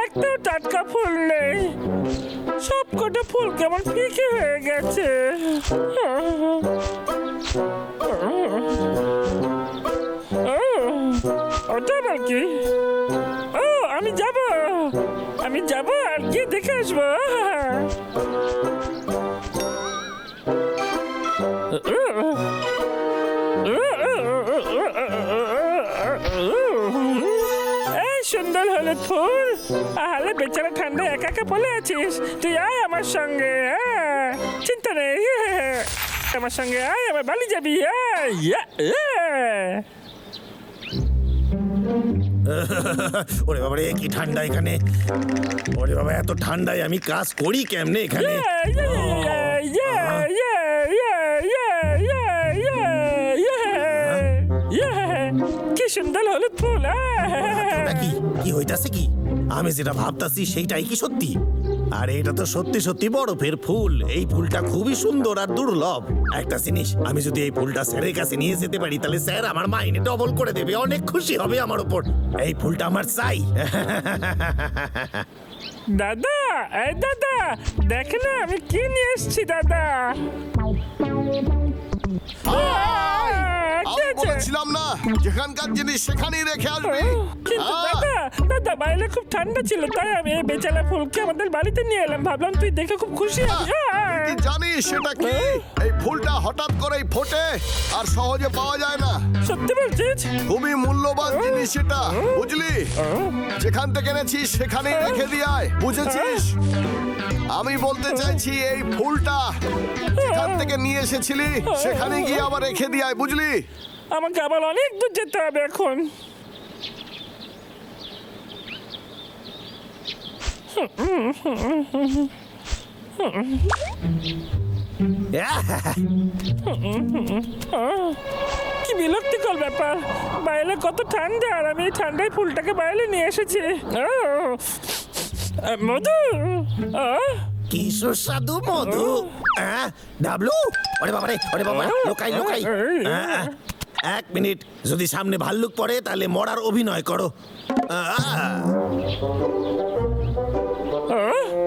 একটাও টাটকা ফুল নেই, সব কটা ফুল কেমন ফিকে হয়ে গেছে। ওটা আবার কি? ও আমি যাব আর গিয়ে দেখে আসবো। এই সুন্দর হলুদ ফুল, আহলে বেচারা ঠান্ডায় একা একা পড়ে আছিস, তুই আয় আমার সঙ্গে। চিন্তা নেই, আমার সঙ্গে আয়, আমার বালি যাবি। ওরে বাবা রে, কি ঠান্ডা এখানে! ওরে বাবা, এত ঠান্ডায় আমি কাজ করি কেমনে এখানে? কি সুন্দর হলুদ ফুল! কি হইতাছে কি? আমি যেটা ভাবতাছি সেইটাই কি সত্যি? আরে এটা তো সত্যি সত্যি বরফের ফুল। এই ফুলটা খুবই সুন্দর আর দুর্লভ। একটা জিনিস, আমি যদি এই ফুলটা স্যারের কাছে নিয়ে যেতে পারি তাহলে স্যার আমার মাইনে ডবল করে দেবে, অনেক খুশি হবে আমার উপর। এই ফুলটা আমার চাই। দাদা, এই দাদা, দেখ না আমি কি নিয়ে এসেছি দাদা। বলেছিলাম না, যেখানকার জিনিস সেখানেই রেখে আসবি। কিন্তু দাদা বাইরে খুব ঠান্ডা ছিল, তাই আমি এই বেচারা ফুলকে আমাদের বাড়িতে নিয়ে এলাম, ভাবলাম তুই দেখে খুব খুশি হবি। তুই জানিস সেটা কি? এই ফুলটা হঠাৎ করেই ফোটে আর সহজে পাওয়া যায় না। সত্যি বলছিস? খুবই মূল্যবান জিনিস এটা, বুঝলি? যেখান থেকে এনেছিস সেখানেই রেখে দিয়ে আয়, বুঝেছিস? আমি বলতে চাইছি এই ফুলটা যেখান থেকে নিয়ে এসেছিলি সেখানে গিয়ে আবার রেখে দিয়ে আয়, বুঝলি? আমাকে আবার অনেক দূর যেতে হবে এখন। কি বিরক্তিকর ব্যাপার, বাইরে কত ঠান্ডা আর আমি এই ঠান্ডায় ফুলটাকে বাইরে নিয়ে এসেছি। মধু, কি সুস্বাদু মধু! ডাবলু, ওরে বাবা রে, ওরে বাবা, লোকাই লোকাই। এক মিনিট, যদি সামনে ভাল্লুক পড়ে তাহলে মরার অভিনয় করো।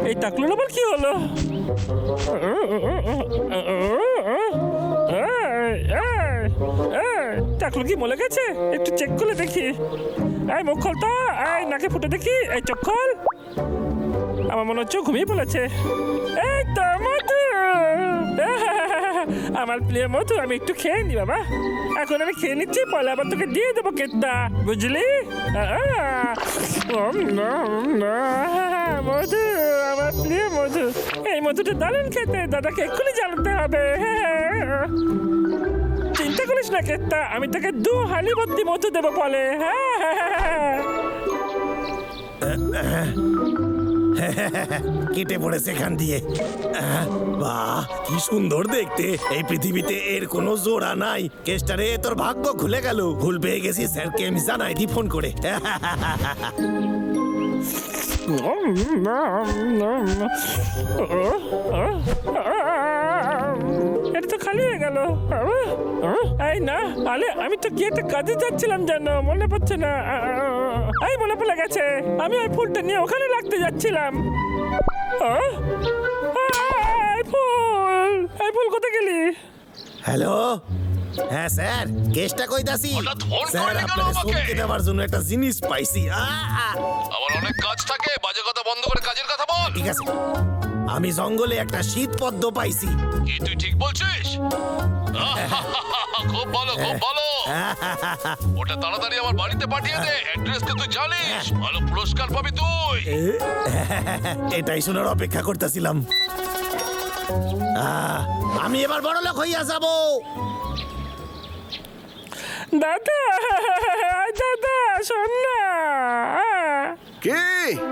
এই টাকলুর আবার কি হলো? টাকলু কি মরে গেছে? একটু চেক করে দেখি। এই মুখ খোল তো, এই নাকে ফুটে দেখি, এই চোখ খোল। আমার মনে হচ্ছে ঘুমিয়ে পড়েছে। এই তো মধু, আমার প্রিয় মধু, আমি একটু খেয়ে নি বাবা। এখন আমি খেয়ে নিচ্ছি, পরে আবার তোকে দিয়ে দেবো কেটটা, বুঝলি? মধু, আমার প্রিয় মধু, এই মধুটা দারুণ খেতে, দাদাকে এক্ষুনি জানাতে হবে। চিন্তা করিস না কেটটা, আমি তোকে 2 হালি ভর্তি মধু দেবো বলে। কেটে পড়েছে এখান দিয়ে। বাহ, কি সুন্দর দেখতে! এই পৃথিবীতে এর কোনো জোড়া নাই। কেষ্টারে, তোর ভাগ্য খুলে গেল। ভুল পেয়ে গেছি, স্যারকে আমি জানাই দি ফোন করে। এটা তো খালি হয়ে গেল। এই না, আরে আমি তো গিয়ে একটা কাজে যাচ্ছিলাম জানো, মনে পড়ছে না। এই মনে পড়ে গেছে, আমি ওই ফুলটা নিয়ে ওখানে রাখতে যাচ্ছিলাম। এই ফুল কোথায় গেলি? হ্যালো, হ্যাঁ স্যার, কেসটা কইতাছি। স্যার, আপনাকে সত্যি দেওয়ার জন্য একটা জিনিস পাইছি। আমার অনেক কাজ থাকে, বাজে কথা বন্ধ করে কাজের কথা বল। ঠিক আছে, আমি জঙ্গলে একটা শীত পদ্ম পাইছি। কি তুই ঠিক বলছিস? খুব ভালো, খুব ভালো। ওটা তাড়াতাড়ি আমার বাড়িতে পাঠিয়ে দে, অ্যাড্রেস তো তুই জানিস। ভালো পুরস্কার পাবি তুই। এটাই শোনার অপেক্ষা করতেছিলাম। আমি এবার বড় লোক হইয়া যাব। দাদা, দাদা শোন না। কি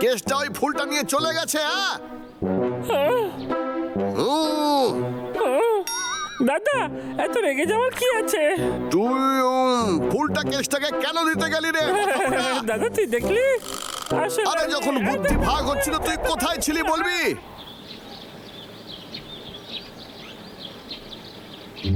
কেসটা ওই ফুলটা নিয়ে চলে গেছে? দাদা, এত রেগে যাওয়ার কি আছে? তুই ফুলটা কেসটাকে কেন দিতে গেলি রে? দাদা তুই দেখলি? আরে যখন বুদ্ধি ভাগ হচ্ছিল তুই কোথায় ছিলি বলবি? ওই তো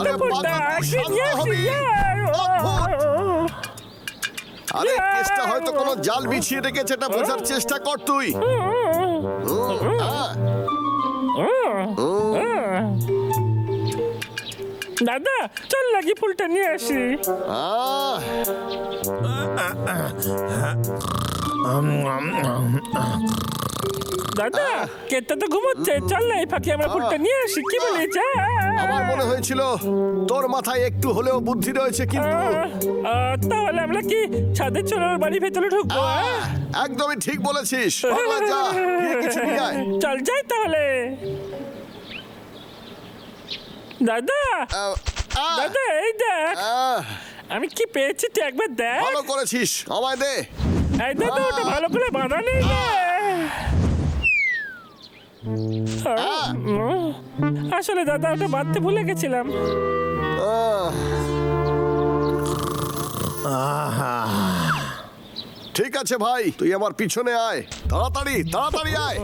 আরে ফুলটা, বাবা, তুই কি নিয়ে শান্ত আসি, হবি। আরে কেসটা হয়তো কোনো জাল বিছিয়ে রেখেছে, এটা বোঝার চেষ্টা কর তুই। দাদা চল লাগি ফুলটা নিয়ে আসি। দাদা কেটটা তো ঘুমোচ্ছে, চল না এই ফাঁকে আমরা ফুলটা নিয়ে আসি, কি বলিস? আমার মনে হয়েছিল তোর মাথায় একটু হলেও বুদ্ধি রয়েছে, কিন্তু তাহলে আমরা কি ছাদের চোরার বাড়ি ভেতরে ঢুকবো? একদমই ঠিক বলেছিস। পাগলা, যা গিয়ে কিছু নিয়ে আয়। চল যাই তাহলে। দাদা দাদা এই দেখ আমি কি পেয়েছি, তুই একবার দেখ। ভালো করেছিস, আমায় দে। এই দাদা ওটা ভালো করে বাঁধা নেই রে। আসলে দাদা ওটা বাঁধতে ভুলে গেছিলাম। ঠিক আছে ভাই, তুই আমার পিছনে আয়, তাড়াতাড়ি তাড়াতাড়ি আয়।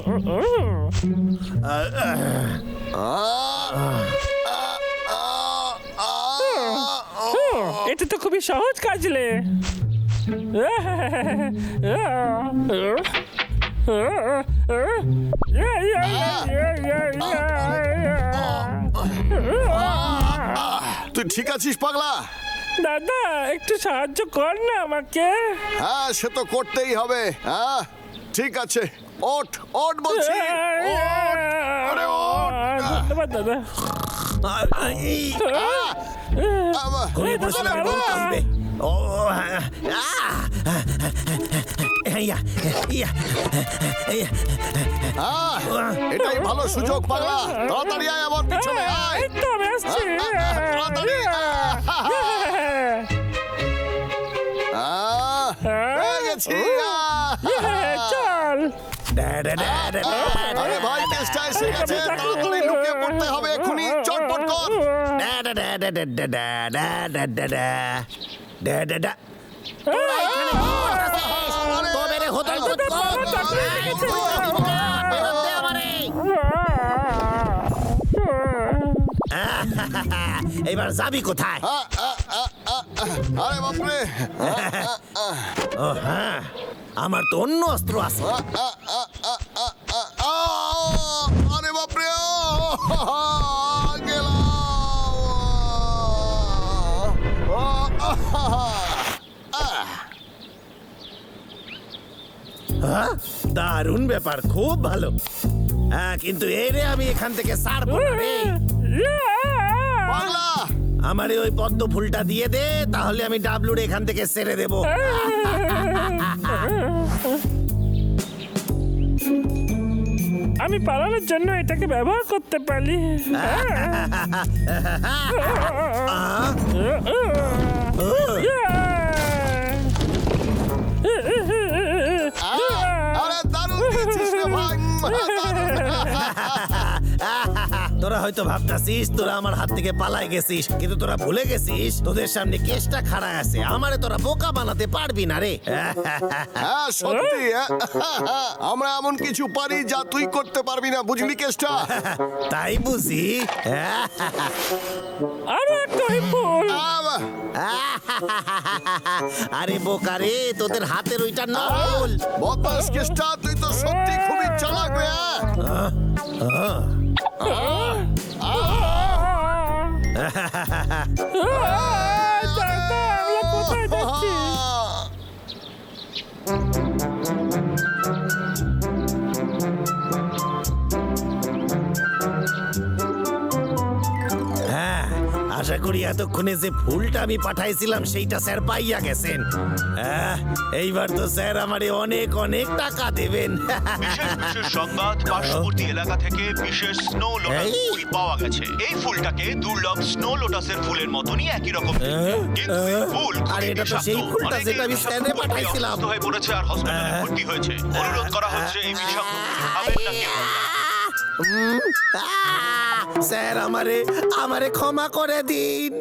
এটা তো খুবই সহজ কাজ লে। তুই ঠিক আছিস পাগলা? দাদা একটু সাহায্য কর না আমাকে। হ্যাঁ, সে তো করতেই হবে। হ্যাঁ ঠিক আছে, ওঠ ওঠ বলছি, ওঠ। আরে ওঠ। ধন্যবাদ দাদা। ঘুরে বসলাম, বলতে হবে। ও এটাই ভালো সুযোগ পাগলা, তাড়াতাড়ি আয় আমার পিছনে আয়। এই তো আমি আসছি। তাড়াতাড়ি পেয়ে গেছি। চল। আরে ভাই, কেসটা এসে গেছে, তাড়াতাড়ি লুকিয়ে পড়তে হবে এক্ষুনি, চটপট কর। এবার যাবি কোথায়? আরে বাপরে, ও হ্যাঁ, আমার তো অন্য অস্ত্র আছে। আরে বাপরে, দারুণ ব্যাপার, খুব ভালো। হ্যাঁ, কিন্তু এই রে আমি এখান থেকে ছাড়বো না রে। পাগলা, আমারে ওই পদ্ম ফুলটা দিয়ে দে, তাহলে আমি ডাবলুর এখান থেকে ছেড়ে দেব। আমি পালানোর জন্য এটাকে ব্যবহার করতে পারি। আরে দারুণ দিয়েছিস রে ভাই। তোরা হয়তো ভাবতাছিস তোরা আমার হাত থেকে পালাই গেছিস, কিন্তু তোরা ভুলে গেছিস তোদের সামনে কেসটা খাড়া আছে। আমারে তোরা বোকা বানাতে পারবি না রে। হ্যাঁ সত্যি, আমরা এমন কিছু পারি যা তুই করতে পারবি না, বুঝলি কেসটা? তাই বুঝি। আরো একটা ওই ফুল। আরে বোকা রে, তোদের হাতের ওইটা নকল। বদমাস কেসটা, তুই তো সত্যি খুবই চালাক রে। দাদা আমরা কোথায় যাচ্ছি? হ্যাঁ, আশা করি এতক্ষণে যে ফুলটা আমি পাঠাইছিলাম সেইটা স্যার পাইয়া গেছেন। হ্যাঁ, এইবার তো স্যার আমারে অনেক অনেক টাকা দেবেন। বিশেষ বিশেষ সংবাদ, পার্শ্ববর্তী এলাকা থেকে বিশেষ স্নো লোটাস এই? ফুল পাওয়া গেছে। এই ফুলটাকে দুর্লভ স্নো লোটাসের ফুলের মতনই একই রকম দেখতে। কিন্তু এই ফুল আর খুবই এটা তো বিষাক্ত। সেই ফুলটা অনেকেই যেটা আমি বিষাক্ত স্ক্যানে ফুল খেয়ে পাঠাইছিলাম। অসুস্থ হয়ে পড়েছে আর হসপিটালে ভর্তি হয়েছে। অনুরোধ করা হচ্ছে এই বিষাক্ত ফুল খাবেন না কেউ। স্যার আমারে ক্ষমা করে দিন।